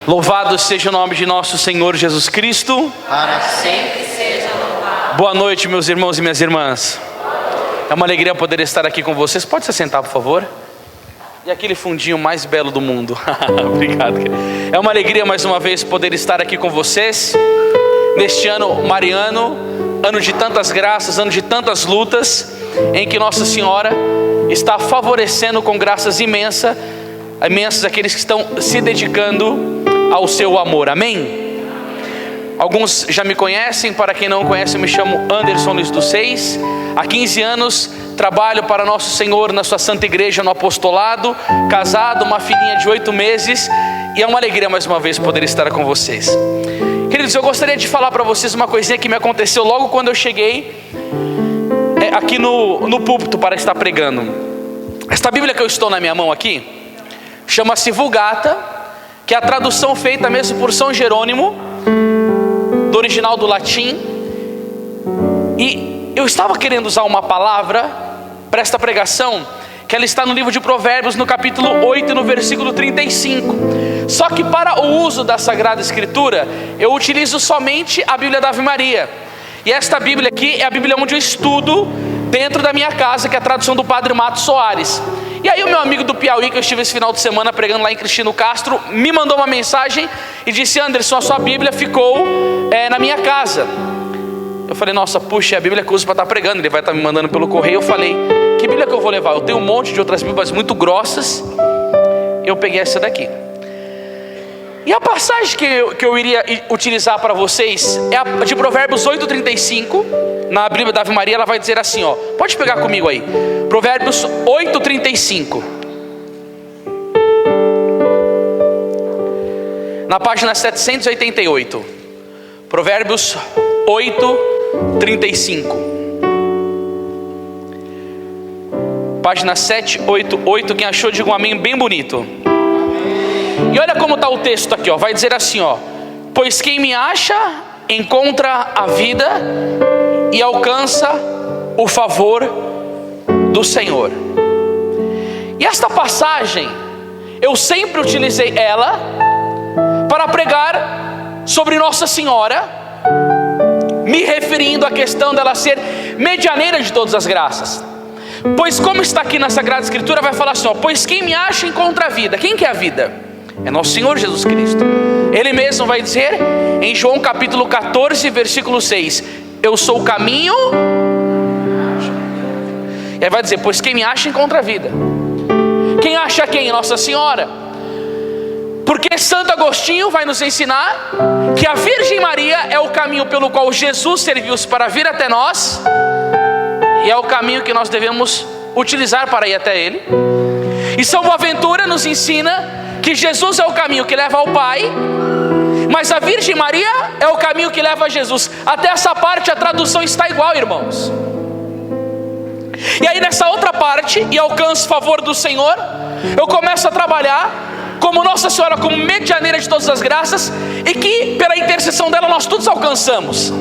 Louvado seja o nome de nosso Senhor Jesus Cristo. Para sempre seja louvado. Boa noite, meus irmãos e minhas irmãs. É uma alegria poder estar aqui com vocês. Pode se sentar, por favor. E aquele fundinho mais belo do mundo. Obrigado. É uma alegria mais uma vez poder estar aqui com vocês neste ano mariano, ano de tantas graças, ano de tantas lutas, em que Nossa Senhora está favorecendo com graças imensas aqueles que estão se dedicando ao seu amor, amém? Alguns já me conhecem, para quem não conhece, eu me chamo Anderson Luiz dos Seis. Há 15 anos trabalho para Nosso Senhor na sua Santa Igreja no apostolado, casado, uma filhinha de 8 meses, e é uma alegria mais uma vez poder estar com vocês. Queridos, eu gostaria de falar para vocês uma coisinha que me aconteceu logo quando eu cheguei aqui no púlpito para estar pregando. Esta Bíblia que eu estou na minha mão aqui chama-se Vulgata, que é a tradução feita mesmo por São Jerônimo, do original do latim. E eu estava querendo usar uma palavra para esta pregação, que ela está no livro de Provérbios, no capítulo 8, no versículo 35. Só que para o uso da Sagrada Escritura, eu utilizo somente a Bíblia da Ave Maria. E esta Bíblia aqui é a Bíblia onde eu estudo dentro da minha casa, que é a tradução do Padre Matos Soares. E aí o meu amigo do Piauí, que eu estive esse final de semana pregando lá em Cristino Castro, me mandou uma mensagem e disse: Anderson, a sua Bíblia ficou na minha casa. Eu falei: nossa, puxa, é a Bíblia que eu uso para estar pregando, ele vai estar me mandando pelo correio. Eu falei: que Bíblia que eu vou levar? Eu tenho um monte de outras Bíblias muito grossas. Eu peguei essa daqui. E a passagem que eu iria utilizar para vocês é a de Provérbios 8:35. Na Bíblia da Ave Maria ela vai dizer assim, ó. Pode pegar comigo aí. Provérbios 8:35. Na página 788. Provérbios 8:35. Página 788. Quem achou, diga um amém bem bonito. E olha como está o texto aqui, ó. Vai dizer assim, ó: pois quem me acha encontra a vida e alcança o favor do Senhor. E esta passagem eu sempre utilizei ela para pregar sobre Nossa Senhora, me referindo à questão dela ser medianeira de todas as graças. Pois como está aqui na Sagrada Escritura, vai falar assim, ó: pois quem me acha encontra a vida. Quem que é a vida? É Nosso Senhor Jesus Cristo. Ele mesmo vai dizer em João capítulo 14, versículo 6: eu sou o caminho. E aí vai dizer: pois quem me acha encontra a vida. Quem acha quem? Nossa Senhora. Porque Santo Agostinho vai nos ensinar que a Virgem Maria é o caminho pelo qual Jesus serviu-se para vir até nós, e é o caminho que nós devemos utilizar para ir até Ele. E São Boaventura nos ensina que Jesus é o caminho que leva ao Pai, mas a Virgem Maria é o caminho que leva a Jesus. Até essa parte a tradução está igual, irmãos. E aí nessa outra parte, e alcanço o favor do Senhor, eu começo a trabalhar como Nossa Senhora, como medianeira de todas as graças, e que pela intercessão dela nós todos alcançamos.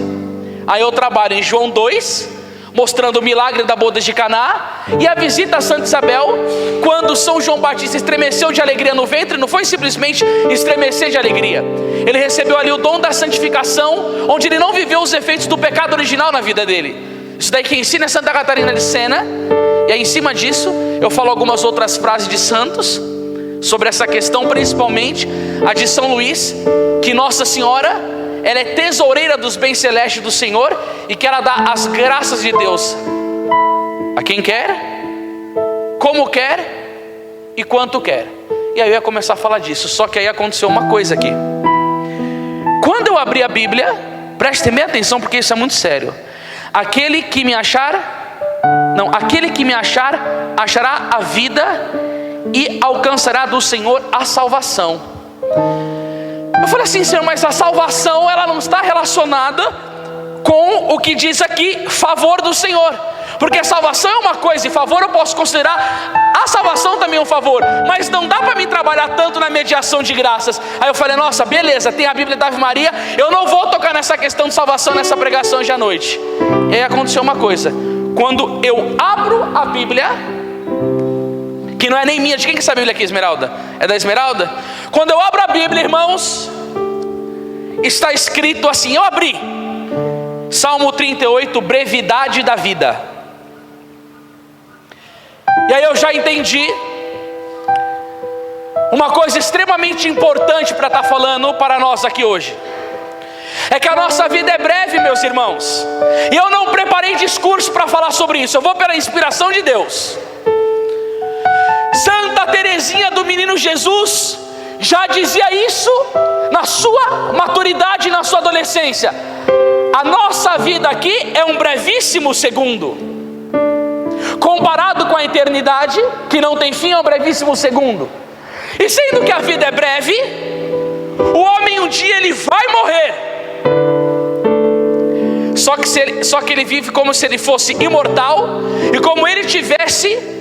Aí eu trabalho em João 2, mostrando o milagre da boda de Caná, e a visita a Santa Isabel, quando São João Batista estremeceu de alegria no ventre. Não foi simplesmente estremecer de alegria, ele recebeu ali o dom da santificação, onde ele não viveu os efeitos do pecado original na vida dele. Isso daí que ensina é Santa Catarina de Sena. E aí em cima disso eu falo algumas outras frases de santos sobre essa questão, principalmente a de São Luís, que Nossa Senhora, ela é tesoureira dos bens celestes do Senhor, e que ela dá as graças de Deus a quem quer, como quer e quanto quer. E aí eu ia começar a falar disso. Só que aí aconteceu uma coisa aqui. Quando eu abri a Bíblia, prestem bem atenção, porque isso é muito sério. Aquele que me achar, achará a vida e alcançará do Senhor a salvação. Eu falei assim: Senhor, mas a salvação ela não está relacionada com o que diz aqui, favor do Senhor. Porque a salvação é uma coisa, e favor eu posso considerar a salvação também um favor, mas não dá para mim trabalhar tanto na mediação de graças. Aí eu falei: nossa, beleza, tem a Bíblia da Ave Maria, eu não vou tocar nessa questão de salvação nessa pregação hoje à noite. E aí aconteceu uma coisa: quando eu abro a Bíblia, que não é nem minha, de quem que é essa Bíblia aqui, Esmeralda? É da Esmeralda? Quando eu abro a Bíblia, irmãos, está escrito assim, eu abri, Salmo 38, brevidade da vida. E aí eu já entendi uma coisa extremamente importante para estar falando para nós aqui hoje. É que a nossa vida é breve, meus irmãos. E eu não preparei discurso para falar sobre isso, eu vou pela inspiração de Deus. Santa Teresinha do Menino Jesus já dizia isso na sua maturidade, na sua adolescência. A nossa vida aqui é um brevíssimo segundo. Comparado com a eternidade, que não tem fim, é um brevíssimo segundo. E sendo que a vida é breve, o homem um dia ele vai morrer. Só que ele vive como se ele fosse imortal, e como ele tivesse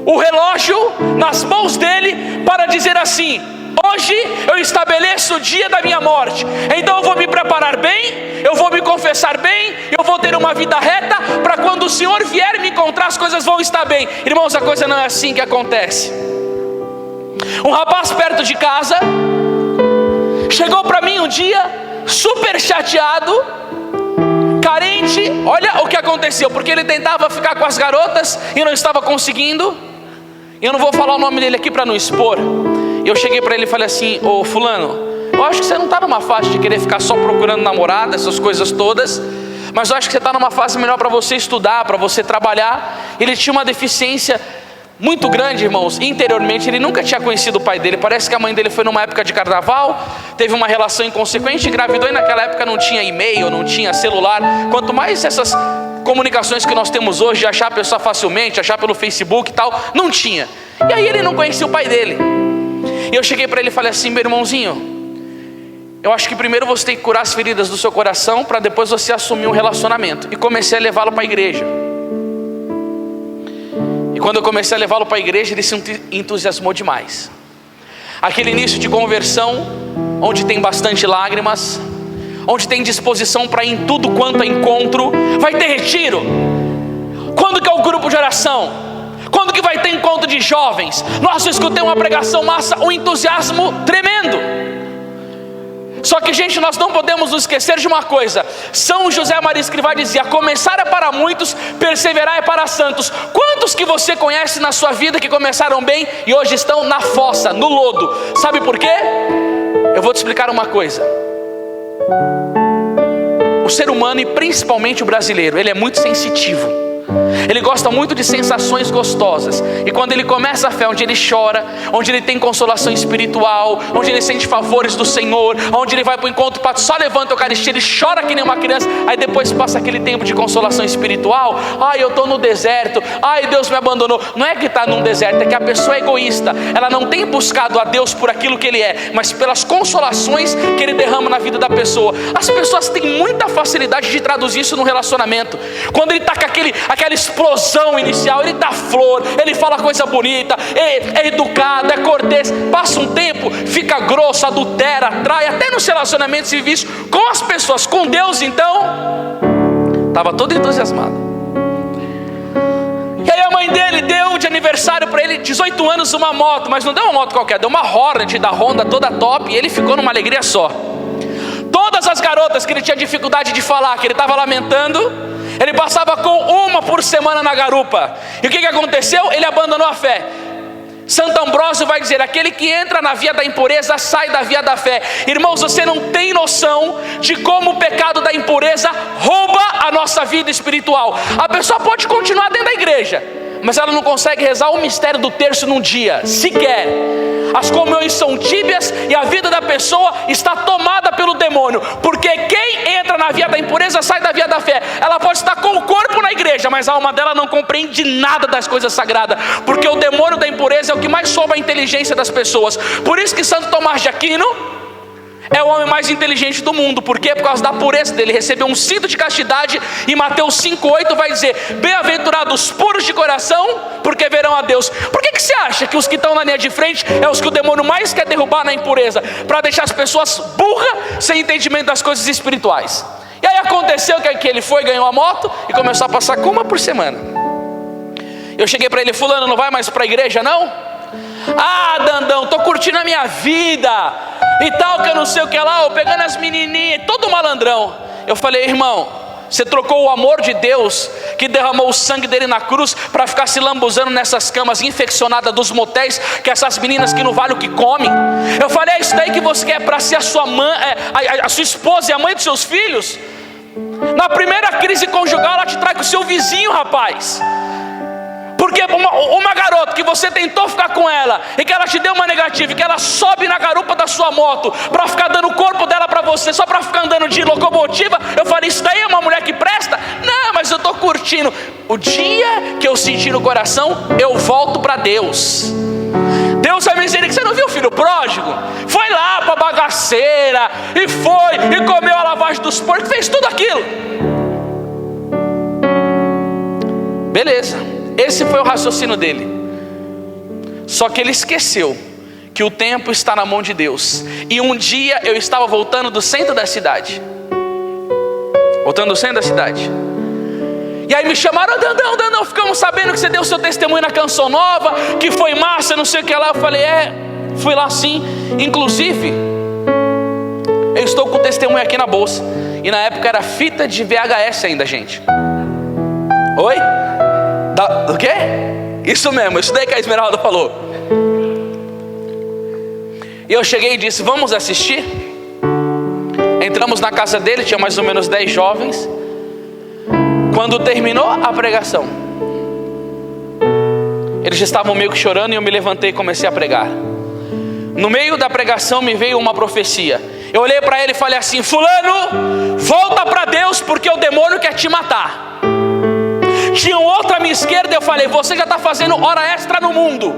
o relógio nas mãos dele para dizer assim: hoje eu estabeleço o dia da minha morte, então eu vou me preparar bem, eu vou me confessar bem, eu vou ter uma vida reta, para quando o Senhor vier me encontrar as coisas vão estar bem. Irmãos, a coisa não é assim que acontece. Um rapaz perto de casa chegou para mim um dia super chateado, carente. Olha o que aconteceu, porque ele tentava ficar com as garotas e não estava conseguindo. Eu não vou falar o nome dele aqui para não expor. Eu cheguei para ele e falei assim: ô fulano, eu acho que você não está numa fase de querer ficar só procurando namorada, essas coisas todas, mas eu acho que você está numa fase melhor para você estudar, para você trabalhar. Ele tinha uma deficiência muito grande, irmãos. Interiormente ele nunca tinha conhecido o pai dele. Parece que a mãe dele foi numa época de carnaval, teve uma relação inconsequente, engravidou, e naquela época não tinha e-mail, não tinha celular, quanto mais essas comunicações que nós temos hoje, de achar a pessoa facilmente, achar pelo Facebook e tal, não tinha. E aí ele não conhecia o pai dele. E eu cheguei para ele e falei assim: meu irmãozinho, eu acho que primeiro você tem que curar as feridas do seu coração, para depois você assumir um relacionamento. E comecei a levá-lo para a igreja. E quando eu comecei a levá-lo para a igreja, ele se entusiasmou demais. Aquele início de conversão, onde tem bastante lágrimas, onde tem disposição para ir em tudo quanto é encontro. Vai ter retiro? Quando que é o grupo de oração? Quando que vai ter encontro de jovens? Nossa, eu escutei uma pregação massa, um entusiasmo tremendo. Só que, gente, nós não podemos nos esquecer de uma coisa. São José Maria Escrivá dizia: começar é para muitos, perseverar é para santos. Quantos que você conhece na sua vida que começaram bem e hoje estão na fossa, no lodo? Sabe por quê? Eu vou te explicar uma coisa. O ser humano, e principalmente o brasileiro, ele é muito sensitivo. Ele gosta muito de sensações gostosas. E quando ele começa a fé, onde ele chora, onde ele tem consolação espiritual, onde ele sente favores do Senhor, onde ele vai para o encontro, só levanta a Eucaristia, ele chora que nem uma criança. Aí depois passa aquele tempo de consolação espiritual. Ai, eu estou no deserto, ai, Deus me abandonou. Não é que está num deserto, é que a pessoa é egoísta. Ela não tem buscado a Deus por aquilo que Ele é, mas pelas consolações que Ele derrama na vida da pessoa. As pessoas têm muita facilidade de traduzir isso no relacionamento. Quando ele está com aquela explosão inicial, ele dá flor, ele fala coisa bonita, é educado, é cortês. Passa um tempo, fica grosso, adultera, trai. Até nos relacionamentos se vive isso com as pessoas. Com Deus, então, estava todo entusiasmado. E aí a mãe dele deu de aniversário para ele, 18 anos, uma moto. Mas não deu uma moto qualquer, deu uma Hornet da Honda toda top. E ele ficou numa alegria só. Todas as garotas que ele tinha dificuldade de falar, que ele estava lamentando, ele passava com uma por semana na garupa. E o que aconteceu? Ele abandonou a fé. Santo Ambrósio vai dizer: aquele que entra na via da impureza sai da via da fé. Irmãos, você não tem noção de como o pecado da impureza rouba a nossa vida espiritual. A pessoa pode continuar dentro da igreja, mas ela não consegue rezar o mistério do terço num dia, sequer. As comunhões são tíbias e a vida da pessoa está tomada pelo demônio. Porque quem entra na via da impureza sai da via da fé. Ela pode estar com o corpo na igreja, mas a alma dela não compreende nada das coisas sagradas. Porque o demônio da impureza é o que mais sobe a inteligência das pessoas. Por isso que Santo Tomás de Aquino é o homem mais inteligente do mundo. Por quê? Por causa da pureza dele. Recebeu um cinto de castidade. E Mateus 5,8 vai dizer: bem-aventurados puros de coração, porque verão a Deus. Por que você acha que os que estão na linha de frente é os que o demônio mais quer derrubar na impureza? Para deixar as pessoas burras, sem entendimento das coisas espirituais. E aí aconteceu que ele foi, ganhou a moto e começou a passar com uma por semana. Eu cheguei para ele: fulano, não vai mais para a igreja não? Ah, Dandão, tô curtindo a minha vida e tal, que eu não sei o que lá, eu pegando as menininhas, todo malandrão. Eu falei: irmão, você trocou o amor de Deus, que derramou o sangue dele na cruz, para ficar se lambuzando nessas camas infeccionadas dos motéis, que essas meninas que não valem o que comem. Eu falei: é isso daí que você quer para ser a sua mãe, a sua esposa e a mãe dos seus filhos? Na primeira crise conjugal ela te traz com o seu vizinho, rapaz. Porque uma garota que você tentou ficar com ela e que ela te deu uma negativa, e que ela sobe na garupa da sua moto para ficar dando o corpo dela para você, só para ficar andando de locomotiva, eu falei: isso daí é uma mulher que presta? Não, mas eu tô curtindo. O dia que eu senti no coração, eu volto para Deus. Deus é misericórdia. Você não viu o filho pródigo? Foi lá para bagaceira, e foi, e comeu a lavagem dos porcos, fez tudo aquilo. Beleza, esse foi o raciocínio dele. Só que ele esqueceu que o tempo está na mão de Deus. E um dia eu estava voltando do centro da cidade. E aí me chamaram: Dandão, ficamos sabendo que você deu seu testemunho na Canção Nova, que foi massa, não sei o que lá. Eu falei: fui lá sim. Inclusive, eu estou com o testemunho aqui na bolsa. E na época era fita de VHS ainda, gente. Oi? O quê? Isso mesmo, isso daí que a Esmeralda falou. E eu cheguei e disse: vamos assistir? Entramos na casa dele, tinha mais ou menos 10 jovens. Quando terminou a pregação, eles estavam meio que chorando, e eu me levantei e comecei a pregar. No meio da pregação me veio uma profecia. Eu olhei para ele e falei assim: fulano, volta para Deus, porque o demônio quer te matar. Tinha um outro à minha esquerda, eu falei: você já está fazendo hora extra no mundo.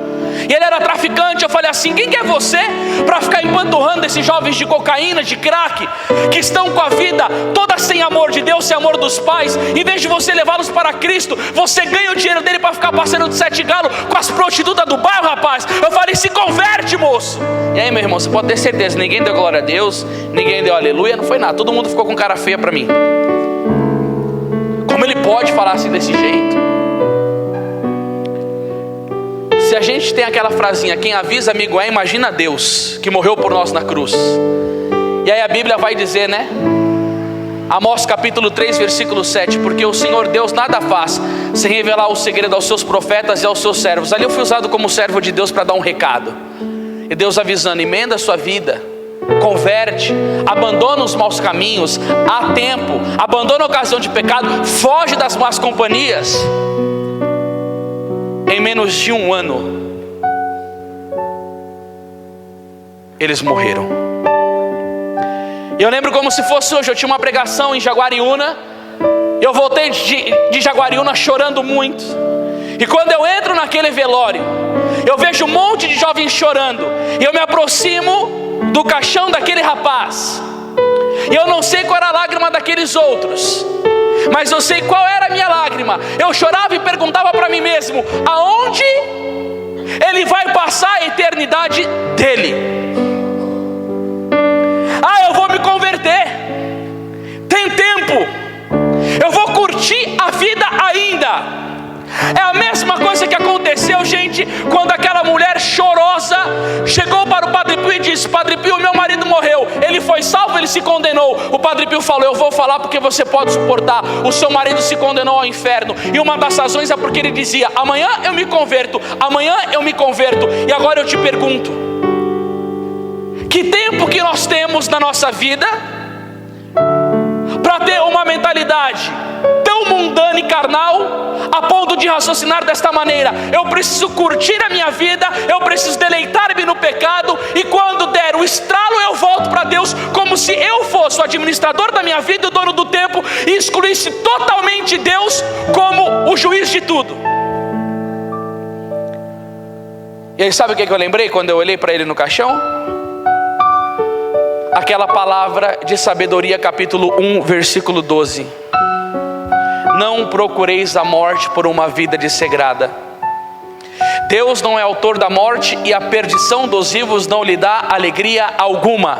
E ele era traficante. Eu falei assim: quem que é você para ficar empanturrando esses jovens de cocaína, de crack, que estão com a vida toda sem amor de Deus, sem amor dos pais? Em vez de você levá-los para Cristo, você ganha o dinheiro dele para ficar passando de 7 galos com as prostitutas do bairro, rapaz. Eu falei: se converte, moço. E aí, meu irmão, você pode ter certeza, ninguém deu glória a Deus, ninguém deu aleluia, não foi nada. Todo mundo ficou com cara feia para mim. Como ele pode falar assim desse jeito? Se a gente tem aquela frasinha: quem avisa amigo é, imagina Deus, que morreu por nós na cruz. E aí a Bíblia vai dizer, né? Amós capítulo 3 versículo 7: porque o Senhor Deus nada faz sem revelar o segredo aos seus profetas e aos seus servos. Ali eu fui usado como servo de Deus para dar um recado. E Deus avisando: emenda a sua vida, converte, abandona os maus caminhos, há tempo, abandona a ocasião de pecado, foge das más companhias. Em menos de um ano, eles morreram. E eu lembro como se fosse hoje. Eu tinha uma pregação em Jaguariúna, eu voltei de Jaguariúna chorando muito. E quando eu entro naquele velório, eu vejo um monte de jovens chorando, e eu me aproximo do caixão daquele rapaz, e eu não sei qual era a lágrima daqueles outros, mas eu sei qual era a minha lágrima. Eu chorava e perguntava para mim mesmo: aonde ele vai passar a eternidade dele? Eu vou me converter, tem tempo, eu vou curtir a vida ainda. É a mesma coisa que aconteceu, gente, quando aquela mulher chorosa chegou para o Padre Pio e disse: Padre Pio, meu marido morreu, ele foi salvo, ele se condenou. O Padre Pio falou: eu vou falar porque você pode suportar. O seu marido se condenou ao inferno. E uma das razões é porque ele dizia: amanhã eu me converto, amanhã eu me converto. E agora eu te pergunto: que tempo que nós temos na nossa vida para ter uma mentalidade tão mundana e carnal, a ponto de raciocinar desta maneira: eu preciso curtir a minha vida, eu preciso deleitar-me no pecado, e quando der o estralo eu volto para Deus, como se eu fosse o administrador da minha vida, o dono do tempo, e excluísse totalmente Deus como o juiz de tudo. E aí, sabe o que eu lembrei quando eu olhei para ele no caixão? Aquela palavra de Sabedoria capítulo 1 versículo 12: não procureis a morte por uma vida desregrada. Deus não é autor da morte, e a perdição dos vivos não lhe dá alegria alguma.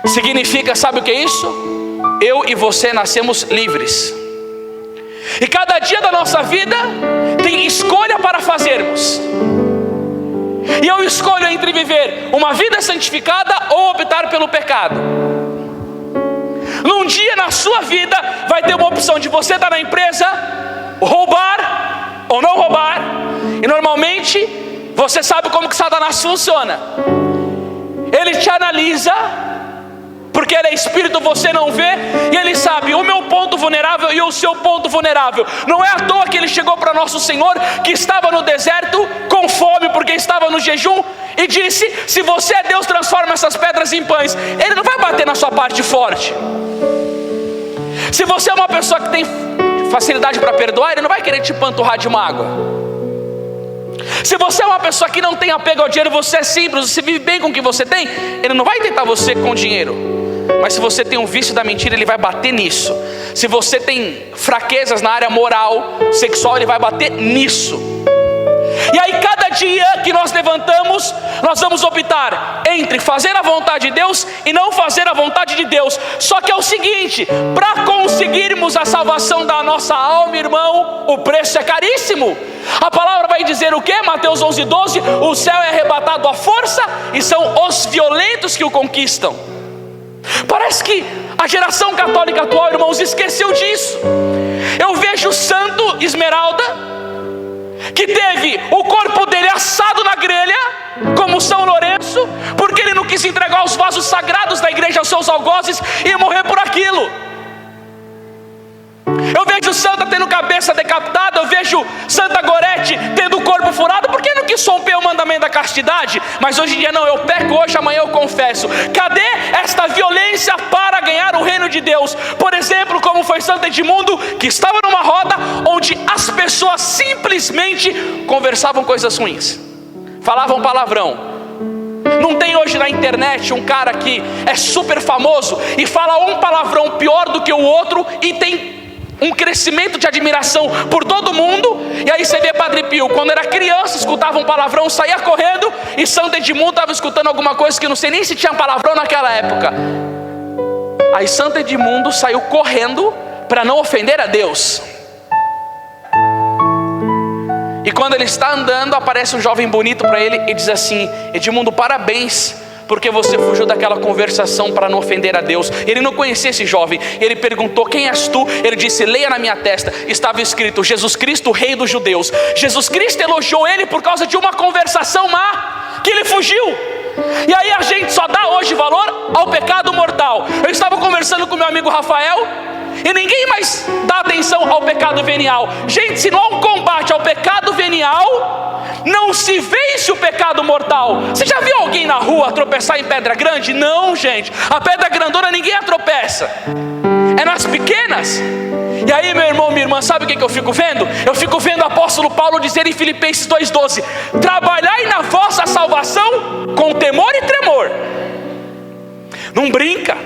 Significa, sabe o que é isso? Eu e você nascemos livres, e cada dia da nossa vida tem escolha para fazermos. viver uma vida santificada ou optar pelo pecado. Num dia na sua vida vai ter uma opção de você estar na empresa, roubar ou não roubar. E normalmente você sabe como que Satanás funciona. Ele te analisa, porque ele é espírito, você não vê, e ele sabe o meu ponto vulnerável e o seu ponto vulnerável. Não é à toa que ele chegou para nosso Senhor, que estava no deserto com fome, porque estava no jejum, e disse: se você é Deus, transforma essas pedras em pães. Ele não vai bater na sua parte forte. Se você é uma pessoa que tem facilidade para perdoar, ele não vai querer te panturrar de mágoa. Se você é uma pessoa que não tem apego ao dinheiro, você é simples, você vive bem com o que você tem, ele não vai tentar você com dinheiro. Mas se você tem um vício da mentira, ele vai bater nisso. Se você tem fraquezas na área moral, sexual, ele vai bater nisso. E aí cada dia que nós levantamos, nós vamos optar entre fazer a vontade de Deus e não fazer a vontade de Deus. Só que é o seguinte: para conseguirmos a salvação da nossa alma, irmão, o preço é caríssimo. A palavra vai dizer o que? Mateus 11:12: o céu é arrebatado à força, e são os violentos que o conquistam. Parece que a geração católica atual, irmãos, esqueceu disso. Eu vejo o santo Esmeralda, que teve o corpo dele assado na grelha, como São Lourenço, porque ele não quis entregar os vasos sagrados da igreja aos seus algozes e morrer por aquilo. Eu vejo Santa tendo cabeça decapitada, eu vejo Santa Gorete tendo o corpo furado, porque não quis romper o mandamento da castidade. Mas hoje em dia não, eu peco hoje, amanhã eu confesso. Cadê esta violência para ganhar o reino de Deus? Por exemplo, como foi Santo Edmundo, que estava numa roda onde as pessoas simplesmente conversavam coisas ruins, falavam palavrão. Não tem hoje na internet um cara que é super famoso e fala um palavrão pior do que o outro e tem um crescimento de admiração por todo mundo. E aí você vê Padre Pio, quando era criança, escutava um palavrão, saía correndo, e Santo Edmundo estava escutando alguma coisa que não sei nem se tinha palavrão naquela época. Aí Santo Edmundo saiu correndo para não ofender a Deus. E quando ele está andando, aparece um jovem bonito para ele e diz assim: Edmundo, parabéns, porque você fugiu daquela conversação para não ofender a Deus. Ele não conhecia esse jovem. Ele perguntou: quem és tu? Ele disse: leia na minha testa. Estava escrito: Jesus Cristo, Rei dos Judeus. Jesus Cristo elogiou ele por causa de uma conversação má, que ele fugiu. E aí a gente só dá hoje valor ao pecado mortal. Eu estava conversando com meu amigo Rafael, e ninguém mais dá atenção ao pecado venial. Gente, se não há um combate ao pecado venial, não se vence o pecado mortal. Você já viu alguém na rua tropeçar em pedra grande? Não, gente. A pedra grandona ninguém a tropeça, é nas pequenas. E aí, meu irmão, minha irmã, sabe o que eu fico vendo? Eu fico vendo o apóstolo Paulo dizer em Filipenses 2:12: trabalhai na vossa salvação com temor e tremor. Não brinca.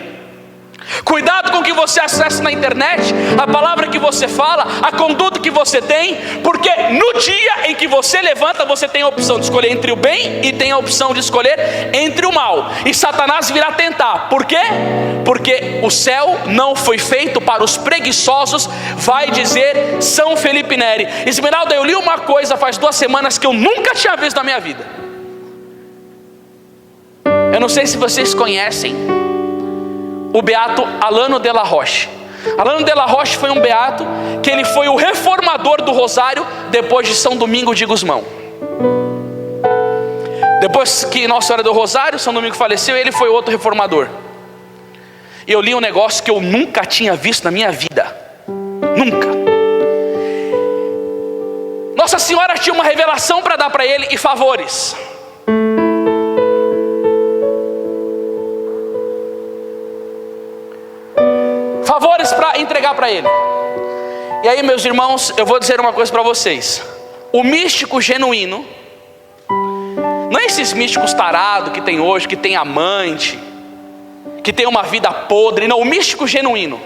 Cuidado com o que você acessa na internet, a palavra que você fala, a conduta que você tem, porque no dia em que você levanta, você tem a opção de escolher entre o bem e tem a opção de escolher entre o mal. E Satanás virá tentar. Por quê? Porque o céu não foi feito para os preguiçosos, vai dizer São Felipe Neri. Esmeralda, eu li uma coisa faz 2 semanas que eu nunca tinha visto na minha vida. Eu não sei se vocês conhecem o beato Alano de la Roche. Alano de la Roche foi um beato que ele foi o reformador do Rosário depois de São Domingo de Gusmão. Depois que Nossa Senhora do Rosário, São Domingo faleceu, ele foi outro reformador. E eu li um negócio que eu nunca tinha visto na minha vida. Nunca. Nossa Senhora tinha uma revelação para dar para ele e favores. Favores para entregar para ele. E aí, meus irmãos, eu vou dizer uma coisa para vocês. O místico genuíno, não é esses místicos tarados que tem hoje, que tem amante, que tem uma vida podre. Não, o místico genuíno,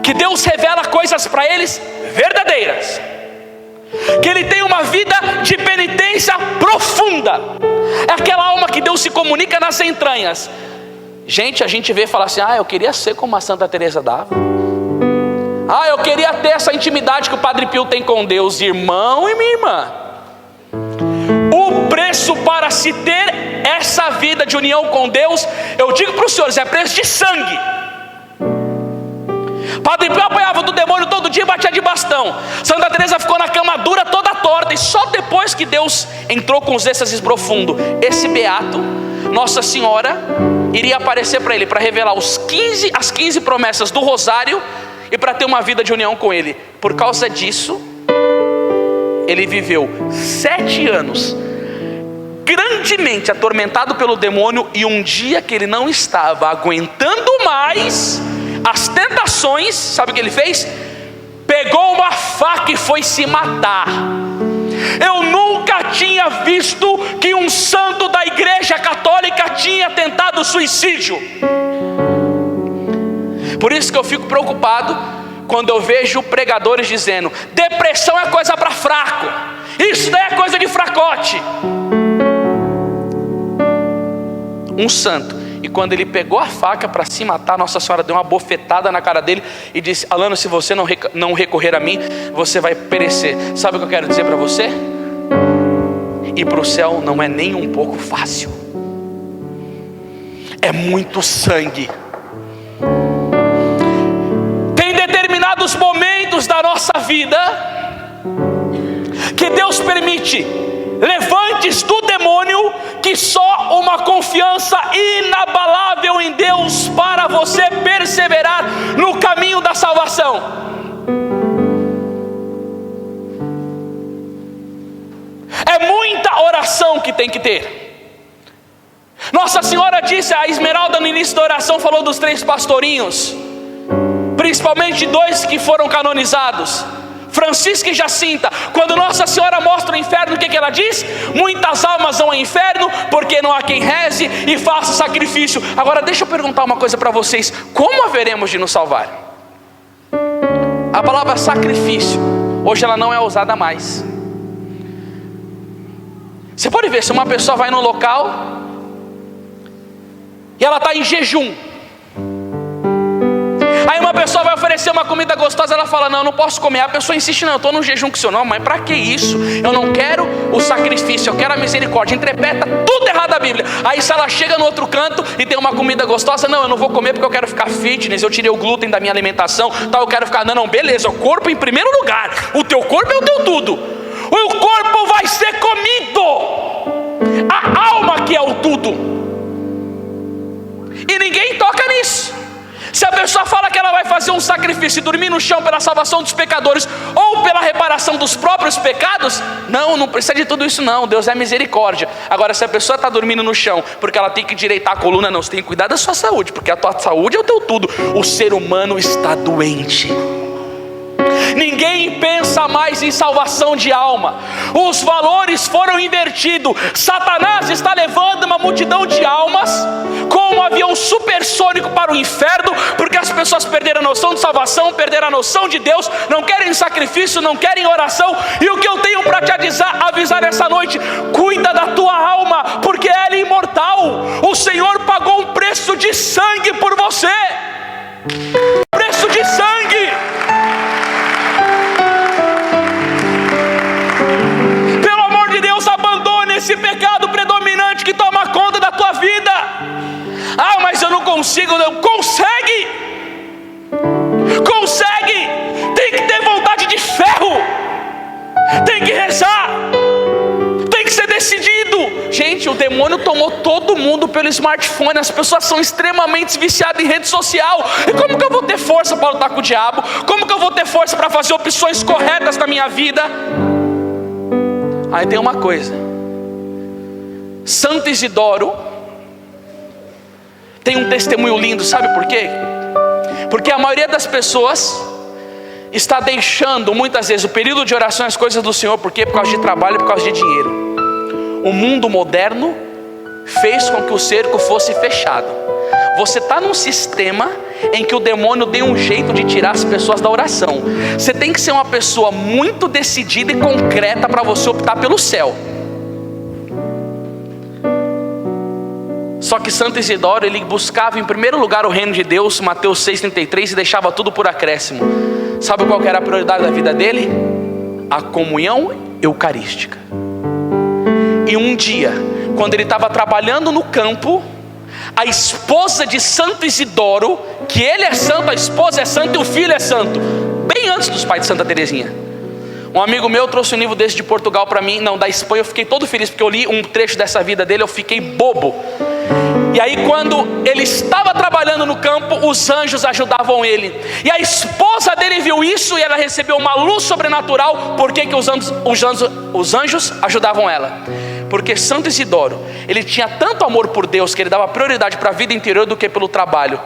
que Deus revela coisas para eles verdadeiras, que ele tem uma vida de penitência profunda. É aquela alma que Deus se comunica nas entranhas. Gente, a gente vê e fala assim: eu queria ser como a Santa Teresa d'Ávila. Eu queria ter essa intimidade que o Padre Pio tem com Deus. Irmão e minha irmã, o O preço para se ter essa vida de união com Deus, eu digo para os senhores, é preço de sangue. Padre Pio apanhava do demônio todo dia e batia de bastão. Santa Teresa ficou na cama dura, toda torta, e só depois que Deus entrou com os êxtases profundos, esse beato, Nossa Senhora iria aparecer para ele, para revelar as 15 promessas do rosário, e para ter uma vida de união com ele. Por causa disso, ele viveu 7 anos grandemente atormentado pelo demônio, e um dia que ele não estava aguentando mais as tentações, sabe o que ele fez? Pegou uma faca e foi se matar. Eu nunca tinha visto que um santo da Igreja Católica tinha tentado suicídio. Por isso que eu fico preocupado quando eu vejo pregadores dizendo: depressão é coisa para fraco, isso daí é coisa de fracote. Um santo, e quando ele pegou a faca para se matar, Nossa Senhora deu uma bofetada na cara dele e disse: Alano, se você não recorrer a mim, você vai perecer. Sabe o que eu quero dizer para você? Ir para o céu não é nem um pouco fácil. É muito sangue. Tem determinados momentos da nossa vida que Deus permite levantes do demônio, que só uma confiança inabalável em Deus para você perseverar no caminho da salvação. É muita oração que tem que ter. Nossa Senhora disse, a Esmeralda no início da oração falou dos 3 pastorinhos, principalmente 2 que foram canonizados, Francisca e Jacinta. Quando Nossa Senhora mostra o inferno, o que ela diz? Muitas almas vão ao inferno porque não há quem reze e faça sacrifício. Agora deixa eu perguntar uma coisa para vocês: como haveremos de nos salvar? A palavra sacrifício hoje ela não é usada mais. Você pode ver, se uma pessoa vai no local e ela está em jejum, aí uma pessoa vai oferecer uma comida gostosa, ela fala: não, eu não posso comer. A pessoa insiste: não, eu estou no jejum com o senhor. Não, mas para que isso? Eu não quero o sacrifício, eu quero a misericórdia. Interpreta tudo errado a Bíblia. Aí se ela chega no outro canto e tem uma comida gostosa: não, eu não vou comer porque eu quero ficar fitness, eu tirei o glúten da minha alimentação, então eu quero ficar. Não, beleza, o corpo em primeiro lugar, o teu corpo é o teu tudo. O corpo vai ser comido, a alma que é o tudo, e ninguém toca nisso. Se a pessoa fala que ela vai fazer um sacrifício e dormir no chão pela salvação dos pecadores ou pela reparação dos próprios pecados, não precisa de tudo isso não, Deus é misericórdia. Agora, se a pessoa está dormindo no chão porque ela tem que endireitar a coluna, não, você tem que cuidar da sua saúde, porque a tua saúde é o teu tudo. O ser humano está doente. Ninguém pensa mais em salvação de alma. Os valores foram invertidos. Satanás está levando uma multidão de almas com um avião supersônico para o inferno, porque as pessoas perderam a noção de salvação, perderam a noção de Deus, não querem sacrifício, não querem oração. E o que eu tenho para te avisar essa noite: cuida da tua alma, porque ela é imortal. O Senhor pagou um preço de sangue por você. Preço de sangue. Esse pecado predominante que toma conta da tua vida. Ah, mas eu não consigo. Não, consegue. Tem que ter vontade de ferro, tem que rezar, tem que ser decidido. Gente, o demônio tomou todo mundo pelo smartphone. As pessoas são extremamente viciadas em rede social. E como que eu vou ter força para lutar com o diabo? Como que eu vou ter força para fazer opções corretas na minha vida? Aí tem uma coisa: Santo Isidoro tem um testemunho lindo, sabe por quê? Porque a maioria das pessoas está deixando muitas vezes o período de oração e as coisas do Senhor. Por quê? Por causa de trabalho e por causa de dinheiro. O mundo moderno fez com que o cerco fosse fechado. Você está num sistema em que o demônio deu um jeito de tirar as pessoas da oração. Você tem que ser uma pessoa muito decidida e concreta para você optar pelo céu. Só que Santo Isidoro, ele buscava em primeiro lugar o reino de Deus, Mateus 6,33, e deixava tudo por acréscimo. Sabe qual que era a prioridade da vida dele? A comunhão eucarística. E um dia, quando ele estava trabalhando no campo, a esposa de Santo Isidoro, que ele é santo, a esposa é santa e o filho é santo, bem antes dos pais de Santa Teresinha. Um amigo meu trouxe um livro desse de Portugal para mim, não, da Espanha. Eu fiquei todo feliz porque eu li um trecho dessa vida dele, eu fiquei bobo. E aí quando ele estava trabalhando no campo, os anjos ajudavam ele. E a esposa dele viu isso e ela recebeu uma luz sobrenatural. Por que os anjos ajudavam ela? Porque Santo Isidoro, ele tinha tanto amor por Deus que ele dava prioridade para a vida interior do que pelo trabalho.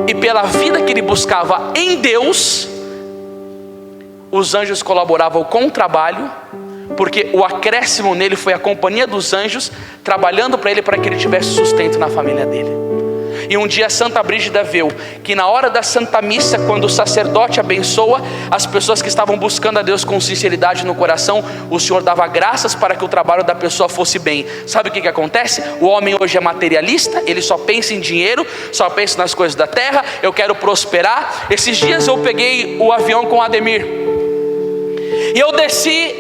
E pela vida que ele buscava em Deus, os anjos colaboravam com o trabalho, porque o acréscimo nele foi a companhia dos anjos trabalhando para ele, para que ele tivesse sustento na família dele. E um dia Santa Brígida viu que na hora da Santa Missa, quando o sacerdote abençoa as pessoas que estavam buscando a Deus com sinceridade no coração, o Senhor dava graças para que o trabalho da pessoa fosse bem. Sabe o que acontece? O homem hoje é materialista, ele só pensa em dinheiro, só pensa nas coisas da terra. Eu quero prosperar. Esses dias eu peguei o avião com o Ademir e eu desci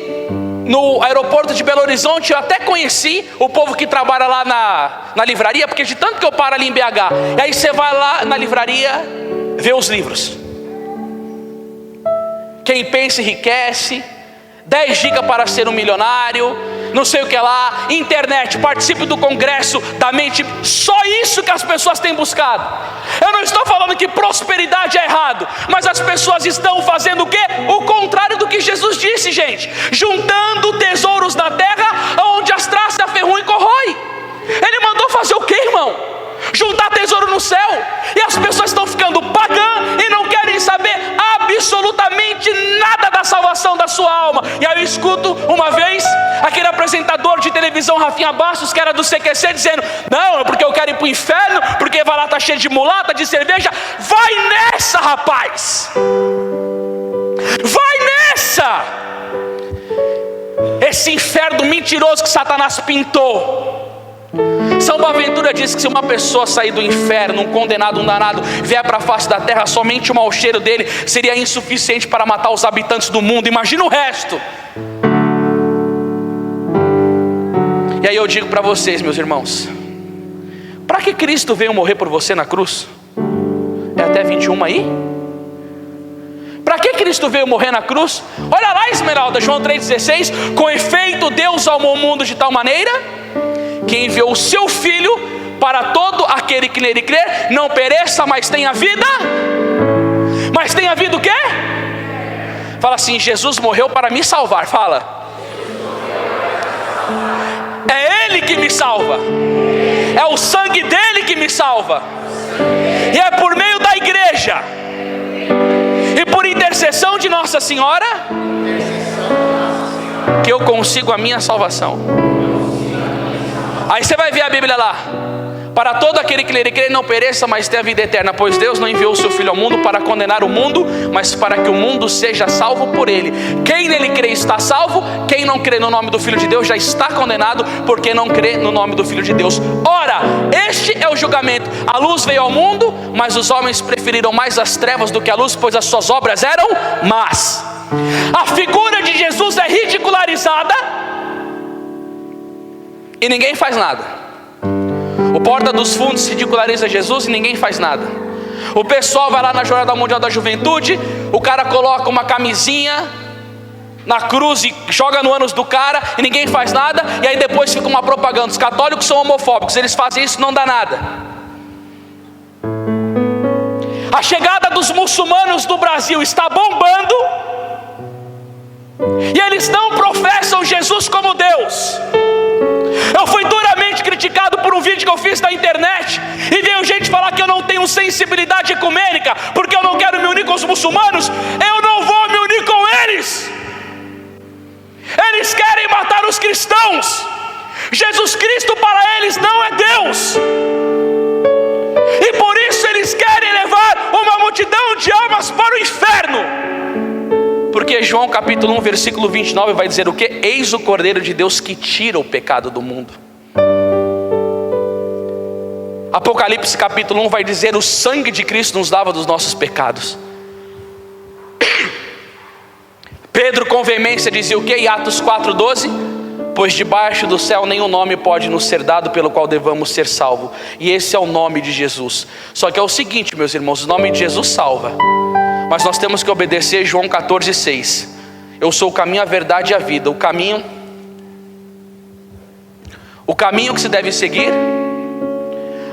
no aeroporto de Belo Horizonte. Eu até conheci o povo que trabalha lá na livraria, porque de tanto que eu paro ali em BH, e aí você vai lá na livraria ver os livros. Quem pensa enriquece, 10 dicas para ser um milionário, não sei o que lá, internet, participe do congresso da mente. Só isso que as pessoas têm buscado. Eu não estou falando que prosperidade é errado, mas as pessoas estão fazendo o quê? O contrário do que Jesus disse, gente. Juntando tesouros na terra, onde as traças da ferrugem corrói. Ele mandou fazer o quê, irmão? Juntar tesouro no céu. E as pessoas estão ficando pagãs e não querem saber absolutamente nada da salvação da sua alma. E aí eu escuto uma vez aquele apresentador de televisão, Rafinha Bastos, que era do CQC, dizendo: não, é porque eu quero ir para o inferno, porque vai lá, tá cheio de mulata, de cerveja. Vai nessa, rapaz, vai nessa. Esse inferno mentiroso que Satanás pintou. São Boaventura diz que se uma pessoa sair do inferno, um condenado, um danado, vier para a face da terra, somente o mau cheiro dele seria insuficiente para matar os habitantes do mundo. Imagina o resto. E aí eu digo para vocês, meus irmãos, para que Cristo veio morrer por você na cruz? É até 21 aí? Para que Cristo veio morrer na cruz? Olha lá, Esmeralda, João 3,16. Com efeito, Deus amou o mundo de tal maneira que enviou o seu Filho para todo aquele que nele crer, não pereça, mas tenha vida. Mas tenha vida o quê? Fala assim: Jesus morreu para me salvar. Fala. É Ele que me salva. É o sangue dele que me salva. E é por meio da igreja e por intercessão de Nossa Senhora que eu consigo a minha salvação. Aí você vai ver a Bíblia lá: para todo aquele que nele crê não pereça, mas tenha vida eterna. Pois Deus não enviou o seu Filho ao mundo para condenar o mundo, mas para que o mundo seja salvo por ele. Quem nele crê está salvo. Quem não crê no nome do Filho de Deus já está condenado, porque não crê no nome do Filho de Deus. Ora, este é o julgamento: a luz veio ao mundo, mas os homens preferiram mais as trevas do que a luz, pois as suas obras eram más. A figura de Jesus é ridicularizada e ninguém faz nada. O Porta dos Fundos ridiculariza Jesus e ninguém faz nada. O pessoal vai lá na Jornada Mundial da Juventude, o cara coloca uma camisinha na cruz e joga no ânus do cara e ninguém faz nada. E aí depois fica uma propaganda: os católicos são homofóbicos, eles fazem isso, não dá nada. A chegada dos muçulmanos no Brasil está bombando e eles não professam Jesus como Deus. Eu fui duramente criticado por um vídeo que eu fiz na internet, e veio gente falar que eu não tenho sensibilidade ecumênica, porque eu não quero me unir com os muçulmanos. Eu não vou me unir com eles. Eles querem matar os cristãos. Jesus Cristo para eles não é Deus, e por isso eles querem levar uma multidão de almas para o inferno. Porque João capítulo 1 versículo 29 vai dizer o que? Eis o Cordeiro de Deus que tira o pecado do mundo. Apocalipse capítulo 1 vai dizer: o sangue de Cristo nos lava dos nossos pecados. Pedro com veemência dizia o que? Em Atos 4,12: pois debaixo do céu nenhum nome pode nos ser dado pelo qual devamos ser salvos, e esse é o nome de Jesus. Só que é o seguinte, meus irmãos, o nome de Jesus salva, mas nós temos que obedecer João 14,6. Eu sou o caminho, a verdade e a vida. O caminho que se deve seguir,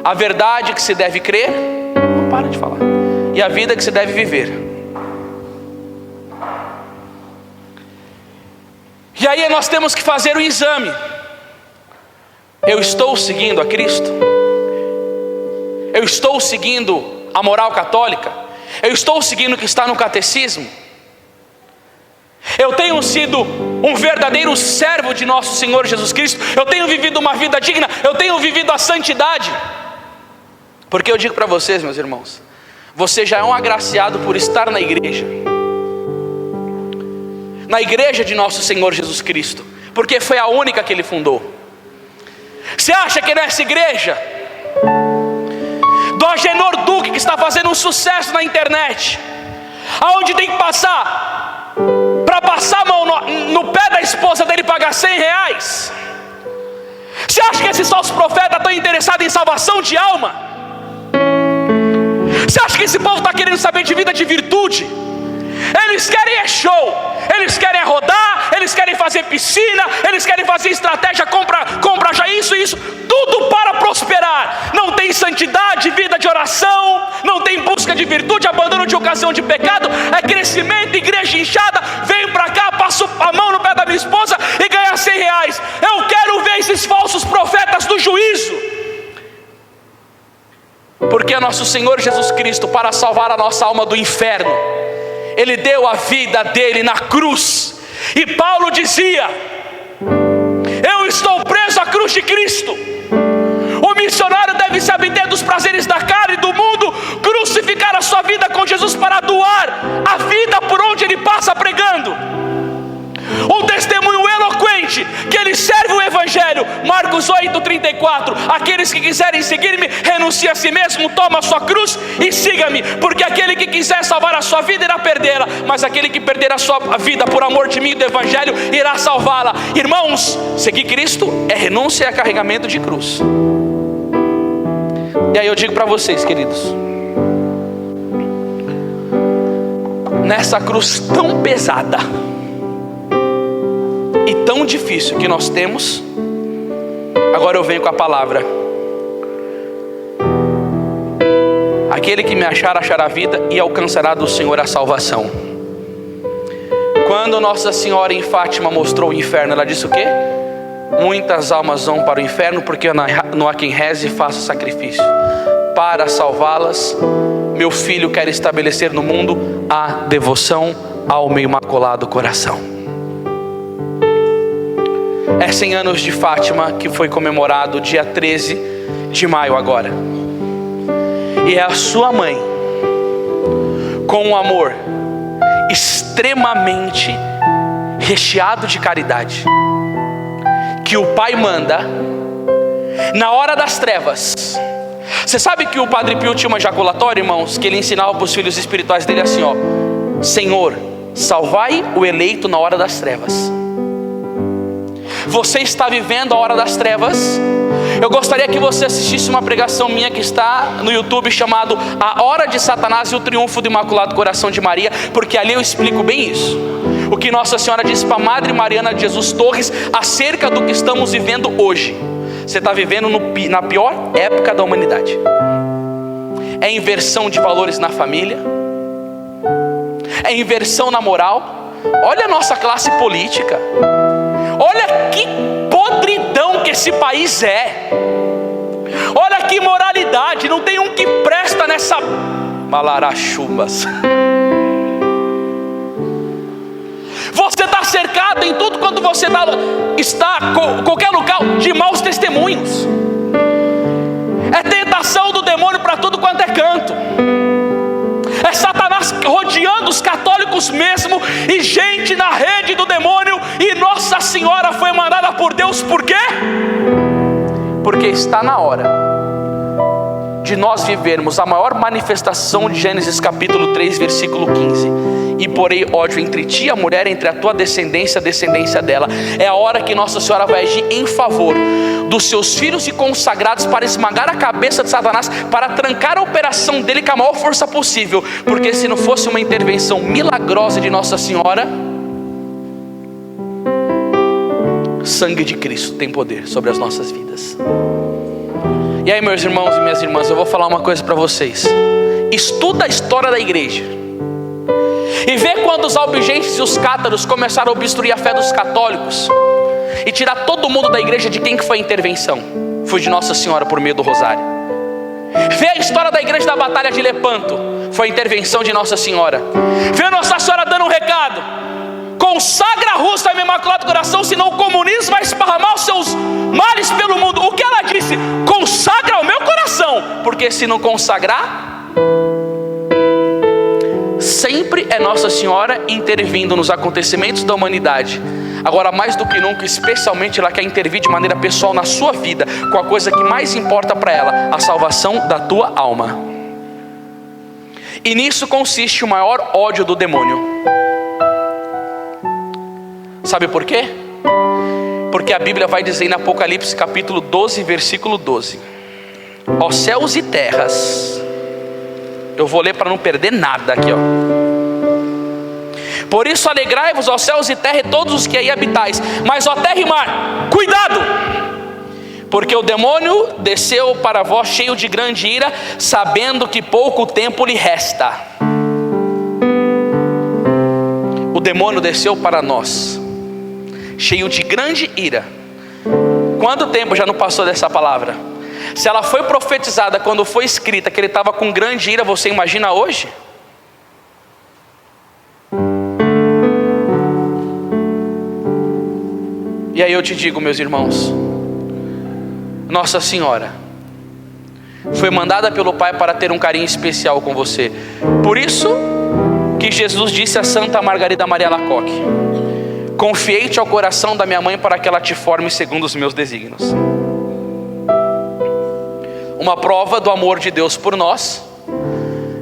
a verdade que se deve crer, não para de falar, e a vida que se deve viver. E aí nós temos que fazer o exame. Eu estou seguindo a Cristo? Eu estou seguindo a moral católica? Eu estou seguindo o que está no catecismo? Eu tenho sido um verdadeiro servo de nosso Senhor Jesus Cristo? Eu tenho vivido uma vida digna? Eu tenho vivido a santidade? Porque eu digo para vocês, meus irmãos, você já é um agraciado por estar na igreja de nosso Senhor Jesus Cristo, porque foi a única que Ele fundou. Você acha que nessa igreja do Agenor Duque, que está fazendo um sucesso na internet, aonde tem que passar, para passar a mão no pé da esposa dele, pagar R$100? Você acha que esses falsos profetas estão interessados em salvação de alma? Você acha que esse povo está querendo saber de vida de virtude? Eles querem é show, eles querem rodar, eles querem fazer piscina, eles querem fazer estratégia, compra já isso, tudo para prosperar. Não tem santidade, vida de oração, não tem busca de virtude, abandono de ocasião de pecado, é crescimento, igreja inchada, venho para cá, passo a mão no pé da minha esposa e ganha R$100. Eu quero ver esses falsos profetas do juízo. Porque nosso Senhor Jesus Cristo, para salvar a nossa alma do inferno, Ele deu a vida dele na cruz. E Paulo dizia: eu estou preso à cruz de Cristo. O missionário deve se abster dos prazeres da carne e do mundo, crucificar a sua vida com Jesus para doar a vida por onde ele passa pregando. Um testemunho eloquente que ele serve o Evangelho. Marcos 8:34. Aqueles que quiserem seguir-me, renuncie a si mesmo, toma a sua cruz e siga-me. Porque aquele que quiser salvar a sua vida irá perdê-la, mas aquele que perder a sua vida por amor de mim e do Evangelho irá salvá-la. Irmãos, seguir Cristo é renúncia e é carregamento de cruz. E aí eu digo para vocês, queridos, nessa cruz tão pesada e tão difícil que nós temos, agora eu venho com a palavra: aquele que me achar, achará a vida e alcançará do Senhor a salvação. Quando Nossa Senhora em Fátima mostrou o inferno, ela disse o quê? Muitas almas vão para o inferno porque não há quem reze e faça sacrifício. Para salvá-las, meu filho quer estabelecer no mundo a devoção ao meu imaculado coração. É 100 anos de Fátima, que foi comemorado dia 13 de maio agora. E é a sua mãe, com um amor extremamente recheado de caridade, que o Pai manda na hora das trevas. Você sabe que o Padre Pio tinha uma ejaculatória, irmãos, que ele ensinava para os filhos espirituais dele assim, ó: Senhor, salvai o eleito na hora das trevas. Você está vivendo a hora das trevas? Eu gostaria que você assistisse uma pregação minha que está no YouTube, chamado A Hora de Satanás e o Triunfo do Imaculado Coração de Maria, porque ali eu explico bem isso. O que Nossa Senhora disse para a Madre Mariana de Jesus Torres acerca do que estamos vivendo hoje. Você está vivendo na pior época da humanidade. É inversão de valores na família, é inversão na moral. Olha a nossa classe política, olha que podridão que esse país é. Olha que imoralidade, não tem um que presta nessa malarachubas. Você está cercado em tudo quando você está em qualquer local de maus testemunhos. É tentação do demônio para tudo quanto é canto. É Satanás rodeando os católicos mesmo, e gente na rede do demônio. E Nossa Senhora foi mandada por Deus, por quê? Porque está na hora de nós vivermos a maior manifestação de Gênesis capítulo 3, versículo 15. E porém ódio entre ti e a mulher, entre a tua descendência e a descendência dela. É a hora que Nossa Senhora vai agir em favor dos seus filhos e consagrados, para esmagar a cabeça de Satanás, para trancar a operação dele com a maior força possível. Porque se não fosse uma intervenção milagrosa de Nossa Senhora, sangue de Cristo tem poder sobre as nossas vidas. E aí, meus irmãos e minhas irmãs, eu vou falar uma coisa para vocês. Estuda a história da igreja e vê quando os albigenses e os cátaros começaram a obstruir a fé dos católicos e tirar todo mundo da igreja. De quem que foi a intervenção? Foi de Nossa Senhora por meio do rosário. Vê a história da igreja da Batalha de Lepanto, foi a intervenção de Nossa Senhora. Vê Nossa Senhora dando um recado: consagra a Rússia ao Imaculado Coração, senão o comunismo vai esparramar os seus males pelo mundo. O que ela disse? Consagra o meu coração, porque se não consagrar, sempre é Nossa Senhora intervindo nos acontecimentos da humanidade. Agora, mais do que nunca, especialmente, ela quer intervir de maneira pessoal na sua vida, com a coisa que mais importa para ela: a salvação da tua alma. E nisso consiste o maior ódio do demônio. Sabe por quê? Porque a Bíblia vai dizer em Apocalipse capítulo 12, versículo 12: ó céus e terras. Eu vou ler para não perder nada aqui, ó. Por isso alegrai-vos, ó céus e terra, e todos os que aí habitais. Mas ó terra e mar, cuidado! Porque o demônio desceu para vós cheio de grande ira, sabendo que pouco tempo lhe resta. O demônio desceu para nós cheio de grande ira. Quanto tempo já não passou dessa palavra? Se ela foi profetizada quando foi escrita que ele estava com grande ira, você imagina hoje? E aí eu te digo, meus irmãos, Nossa Senhora foi mandada pelo Pai para ter um carinho especial com você. Por isso que Jesus disse a Santa Margarida Maria Alacoque: confiei-te ao coração da minha mãe para que ela te forme segundo os meus desígnios. Uma prova do amor de Deus por nós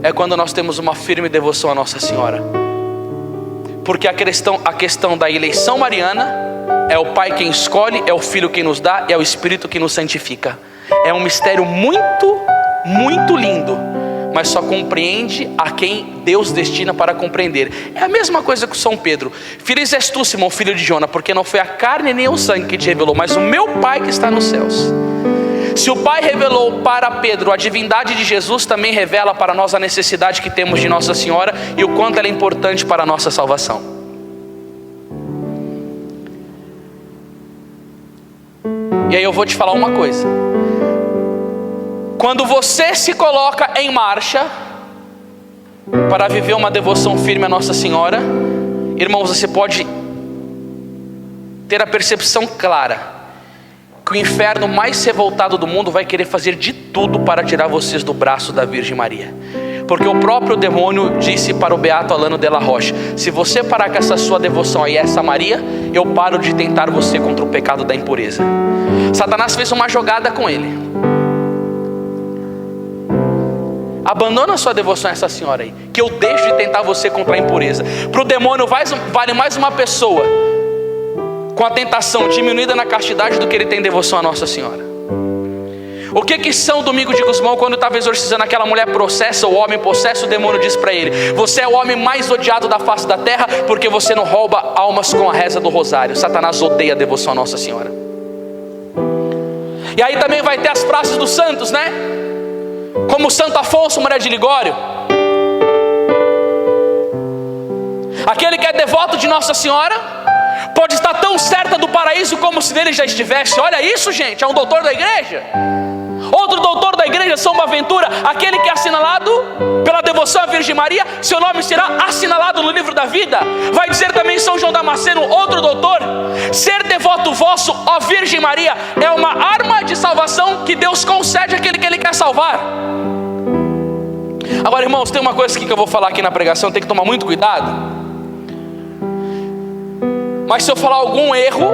é quando nós temos uma firme devoção a Nossa Senhora. Porque a questão da eleição mariana é o Pai quem escolhe, é o Filho quem nos dá, é o Espírito que nos santifica. É um mistério muito, muito lindo, mas só compreende a quem Deus destina para compreender. É a mesma coisa que São Pedro: Feliz és tu, Simão, filho de Jona, porque não foi a carne nem o sangue que te revelou, mas o meu Pai que está nos céus. Se o Pai revelou para Pedro a divindade de Jesus, também revela para nós a necessidade que temos de Nossa Senhora e o quanto ela é importante para a nossa salvação. E aí eu vou te falar uma coisa: quando você se coloca em marcha para viver uma devoção firme a Nossa Senhora, irmãos, você pode ter a percepção clara que o inferno mais revoltado do mundo vai querer fazer de tudo para tirar vocês do braço da Virgem Maria. Porque o próprio demônio disse para o beato Alano de la Roche: se você parar com essa sua devoção aí a essa Maria, eu paro de tentar você contra o pecado da impureza. Satanás fez uma jogada com ele: abandona a sua devoção a essa senhora aí, que eu deixo de tentar você contra a impureza. Para o demônio vale mais uma pessoa com a tentação diminuída na castidade do que ele tem devoção a Nossa Senhora. O que São Domingos de Gusmão, quando estava exorcizando aquela mulher possessa, o homem possesso, o demônio disse para ele: você é o homem mais odiado da face da terra, porque você não rouba almas com a reza do rosário. Satanás odeia a devoção a Nossa Senhora. E aí também vai ter as frases dos santos, né? Como Santo Afonso, mulher de Ligório. Aquele que é devoto de Nossa Senhora pode estar tão certa do paraíso como se nele já estivesse. Olha isso, gente, é um doutor da igreja. Outro doutor da igreja, São Boaventura: aquele que é assinalado pela devoção à Virgem Maria, seu nome será assinalado no livro da vida. Vai dizer também São João Damasceno, outro doutor: ser devoto vosso, ó Virgem Maria, é uma arma de salvação que Deus concede àquele que Ele quer salvar. Agora, irmãos, tem uma coisa aqui que eu vou falar aqui na pregação, tem que tomar muito cuidado. Mas se eu falar algum erro,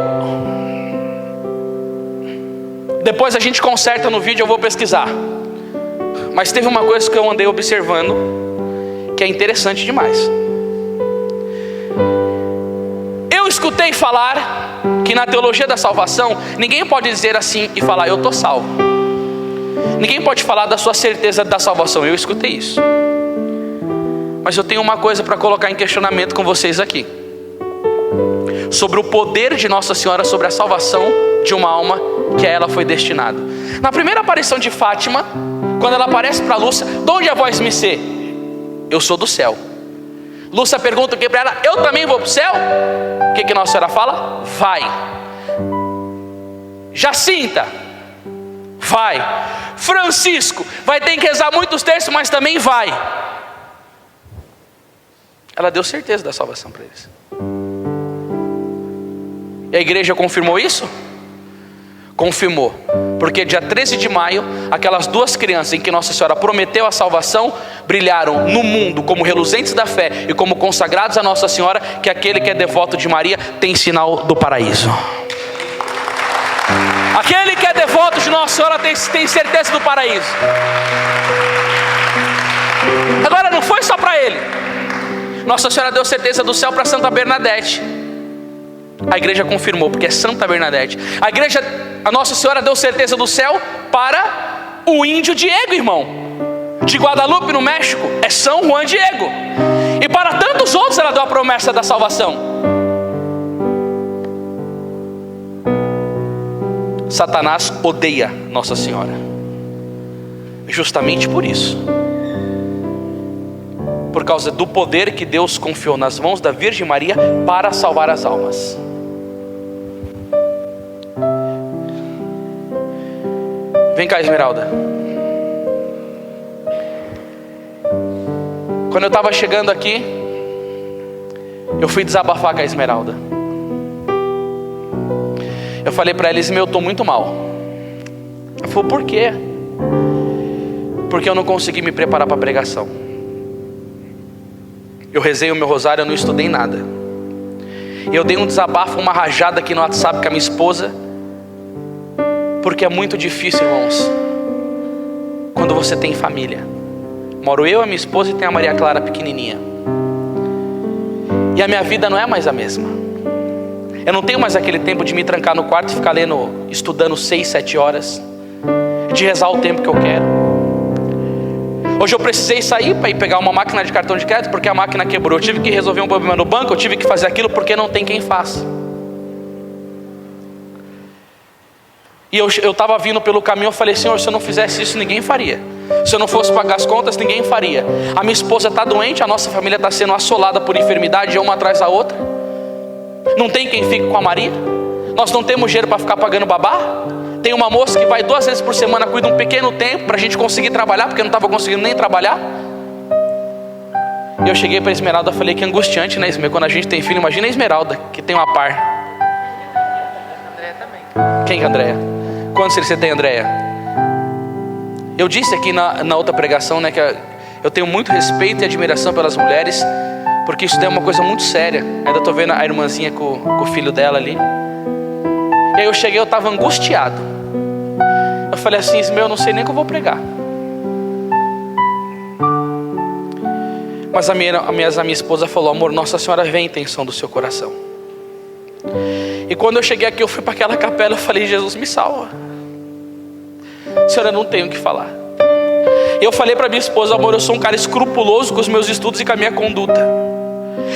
depois a gente conserta no vídeo, eu vou pesquisar. Mas teve uma coisa que eu andei observando, que é interessante demais. Eu escutei falar que na teologia da salvação, ninguém pode dizer assim e falar, eu estou salvo. Ninguém pode falar da sua certeza da salvação. Eu escutei isso. Mas eu tenho uma coisa para colocar em questionamento com vocês aqui. Sobre o poder de Nossa Senhora sobre a salvação de uma alma que a ela foi destinado. Na primeira aparição de Fátima, quando ela aparece para Lúcia, de onde a voz me ser? Eu sou do céu. Lúcia pergunta o que para ela? Eu também vou para o céu? O que Nossa Senhora fala? Vai. Jacinta, vai. Francisco, vai ter que rezar muitos terços, mas também vai. Ela deu certeza da salvação para eles. E a igreja confirmou isso? Confirmou. Porque dia 13 de maio, aquelas duas crianças em que Nossa Senhora prometeu a salvação, brilharam no mundo como reluzentes da fé e como consagrados a Nossa Senhora, que aquele que é devoto de Maria tem sinal do paraíso. Aquele que é devoto de Nossa Senhora tem certeza do paraíso. Agora não foi só para ele. Nossa Senhora deu certeza do céu para Santa Bernadette. A igreja confirmou, porque é Santa Bernadette. A Nossa Senhora deu certeza do céu para o índio Diego, irmão, de Guadalupe, no México. É São Juan Diego. E para tantos outros ela deu a promessa da salvação. Satanás odeia Nossa Senhora, justamente por isso. Por causa do poder que Deus confiou nas mãos da Virgem Maria para salvar as almas. Vem cá, Esmeralda. Quando eu estava chegando aqui, eu fui desabafar com a Esmeralda. Eu falei para ela, eu estou muito mal. Ela falou, por quê? Porque eu não consegui me preparar para a pregação. Eu rezei o meu rosário, eu não estudei nada. Eu dei um desabafo, uma rajada aqui no WhatsApp com a minha esposa. Porque é muito difícil, irmãos, quando você tem família. Moro eu, a minha esposa e tem a Maria Clara pequenininha. E a minha vida não é mais a mesma. Eu não tenho mais aquele tempo de me trancar no quarto e ficar estudando 6, 7 horas. De rezar o tempo que eu quero. Hoje eu precisei sair para ir pegar uma máquina de cartão de crédito porque a máquina quebrou. Eu tive que resolver um problema no banco, eu tive que fazer aquilo porque não tem quem faça. E eu estava vindo pelo caminho, eu falei, Senhor, se eu não fizesse isso, ninguém faria. Se eu não fosse pagar as contas, ninguém faria. A minha esposa está doente, a nossa família está sendo assolada por enfermidade, uma atrás da outra. Não tem quem fique com a Maria. Nós não temos dinheiro para ficar pagando babá. Tem uma moça que vai 2 vezes por semana, cuida um pequeno tempo para a gente conseguir trabalhar, porque eu não estava conseguindo nem trabalhar. E eu cheguei para a Esmeralda e falei, que angustiante, né, Esmeralda? Quando a gente tem filho, imagina a Esmeralda, que tem uma par. Andréia também. Quem que é a Andréia? Quantos filhos você tem, Andréia? Eu disse aqui na outra pregação, né, que eu tenho muito respeito e admiração pelas mulheres, porque isso é uma coisa muito séria. Ainda estou vendo a irmãzinha com o filho dela ali. E aí eu cheguei, eu estava angustiado. Eu falei assim, eu não sei nem o que eu vou pregar. Mas a minha esposa falou, amor, Nossa Senhora vê a intenção do seu coração. E quando eu cheguei aqui, eu fui para aquela capela, eu falei, Jesus me salva. Senhora, eu não tenho o que falar. E eu falei para minha esposa, amor, eu sou um cara escrupuloso com os meus estudos e com a minha conduta.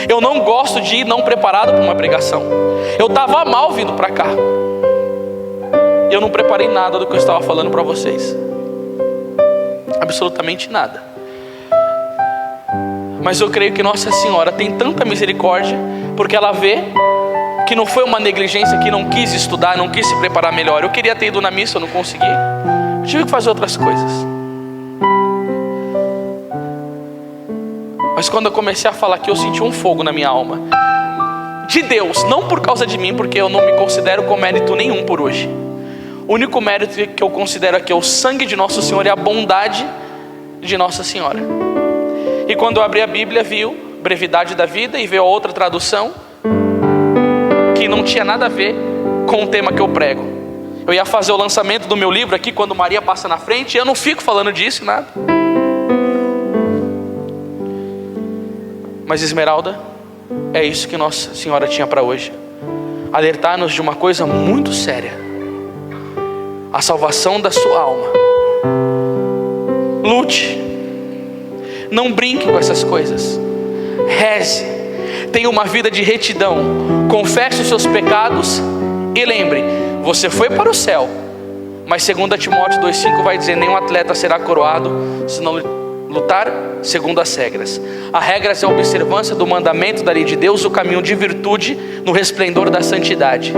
Eu não gosto de ir não preparado para uma pregação. Eu estava mal vindo para cá. Eu não preparei nada do que eu estava falando para vocês. Absolutamente nada. Mas eu creio que Nossa Senhora tem tanta misericórdia, porque ela vê que não foi uma negligência, que não quis estudar, não quis se preparar melhor. Eu queria ter ido na missa, eu não consegui. Eu tive que fazer outras coisas. Mas quando eu comecei a falar aqui, eu senti um fogo na minha alma. De Deus, não por causa de mim, porque eu não me considero com mérito nenhum por hoje. O único mérito que eu considero aqui é o sangue de Nosso Senhor e a bondade de Nossa Senhora. E quando eu abri a Bíblia, viu brevidade da vida e veio a outra tradução que não tinha nada a ver com o tema que eu prego. Eu ia fazer o lançamento do meu livro aqui quando Maria passa na frente, e eu não fico falando disso, nada. Mas Esmeralda, é isso que Nossa Senhora tinha para hoje. Alertar-nos de uma coisa muito séria: a salvação da sua alma. Lute, não brinque com essas coisas, reze, tenha uma vida de retidão, confesse os seus pecados e lembre, você foi para o céu, mas 2 Timóteo 2,5 vai dizer: nenhum atleta será coroado se não lutar segundo as regras. A regra é a observância do mandamento da lei de Deus, o caminho de virtude no resplendor da santidade.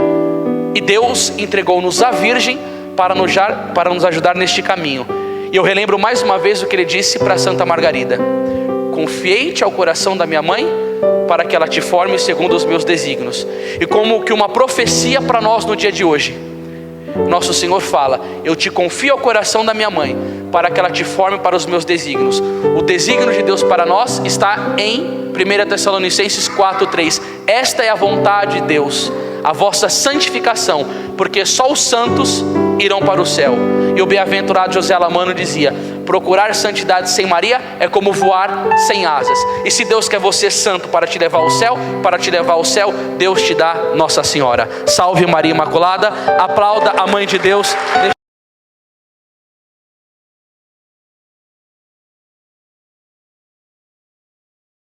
E Deus entregou-nos a Virgem para nos ajudar neste caminho. E eu relembro mais uma vez o que ele disse para Santa Margarida: confiei-te ao coração da minha mãe, para que ela te forme segundo os meus desígnios. E como que uma profecia para nós no dia de hoje, Nosso Senhor fala: eu te confio ao coração da minha mãe, para que ela te forme para os meus desígnios. O desígnio de Deus para nós está em 1 Tessalonicenses 4,3. Esta é a vontade de Deus, a vossa santificação, porque só os santos irão para o céu. E o bem-aventurado José Alamano dizia: procurar santidade sem Maria é como voar sem asas. E se Deus quer você santo para te levar ao céu, Deus te dá Nossa Senhora. Salve Maria Imaculada. Aplauda a Mãe de Deus.